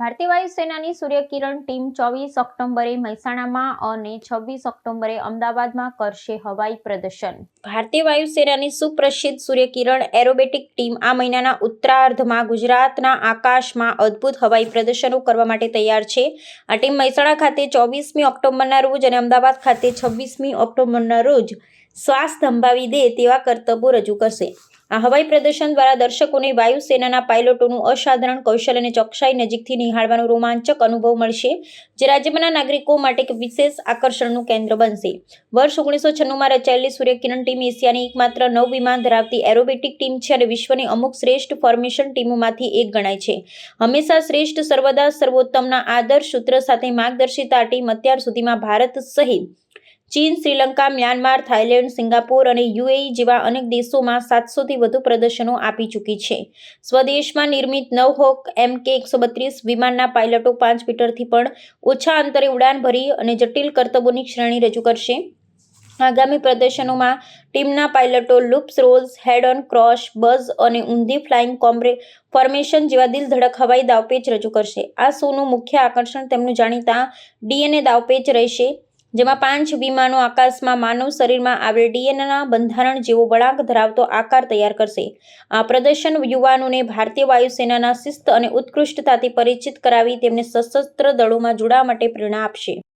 ભારતીય વાયુસેનાની સૂર્યકિરણ ટીમ 24 ઓક્ટોબરે મહેસાણામાં અને 26 ઓક્ટોબરે અમદાવાદમાં કરશે હવાઈ પ્રદર્શન। ભારતીય વાયુસેનાની સુપ્રસિદ્ધ સૂર્યકિરણ એરોબેટિક ટીમ આ મહિનાના ઉત્તરાર્ધમાં ગુજરાતના આકાશમાં અદ્ભુત હવાઈ પ્રદર્શનો કરવા માટે તૈયાર છે। આ ટીમ મહેસાણા ખાતે 24મી ઓક્ટોબરના રોજ અને અમદાવાદ ખાતે 26મી ઓક્ટોબરના રોજ શ્વાસ થંભાવી દે તેવા કરતબો રજૂ કરશે। આ હવાઈ પ્રદર્શન દ્વારા દર્શકોને વાયુસેનાના પાયલોટોનું અસાધારણ કૌશલ્ય અને ચોકસાઈ નજીકથી નિહાળવાનો રોમાંચક અનુભવ મળશે, જે રાજ્યના નાગરિકો માટે એક વિશેષ આકર્ષણનું કેન્દ્ર બનશે। વર્ષ 1996માં રચાયેલી સૂર્યકિરણ ટીમ એશિયાની એકમાત્ર 9 વિમાન ધરાવતી એરોબેટિક ટીમ છે અને વિશ્વની અમુક શ્રેષ્ઠ ફોર્મેશન ટીમોમાંથી એક ગણાય છે। હંમેશા શ્રેષ્ઠ સર્વદા સર્વોત્તમના આદર્શ સૂત્ર સાથે માર્ગદર્શિત આ ટીમ અત્યાર સુધીમાં ભારત સહિત ચીન, શ્રીલંકા, મ્યાનમાર, થાઇલેન્ડ, સિંગાપોર અને યુએઈ જેવા અનેક દેશોમાં 700થી વધુ પ્રદર્શનો આપી ચૂકી છે। સ્વદેશમાં નિર્મિત નવહોક MK-132 વિમાનના પાયલટો 5 મીટરથી પણ ઓછા અંતરે ઉડાન ભરી અને જટિલ કરતબોની શ્રેણી રજૂ કરશે। આગામી પ્રદર્શનોમાં ટીમના પાયલટો loops, rolls, head on, cross, buzz અને ઊંધી ફ્લાઇંગ ફોર્મેશન જેવા દિલધડક હવાઈ દાવપેચ રજૂ કરશે। આ શોનું મુખ્ય આકર્ષણ તેમનું જાણીતા DNA દાવપેચ રહેશે, જેમાં 5 વિમાનો આકાશમાં માનવ શરીરમાં આવેલ ડીએનએના બંધારણ જેવો વળાંક ધરાવતો આકાર તૈયાર કરશે। આ પ્રદર્શન યુવાનોને ભારતીય વાયુસેનાના શિસ્ત અને ઉત્કૃષ્ટતાથી પરિચિત કરાવી તેમને સશસ્ત્ર દળોમાં જોડાવા માટે પ્રેરણા આપશે।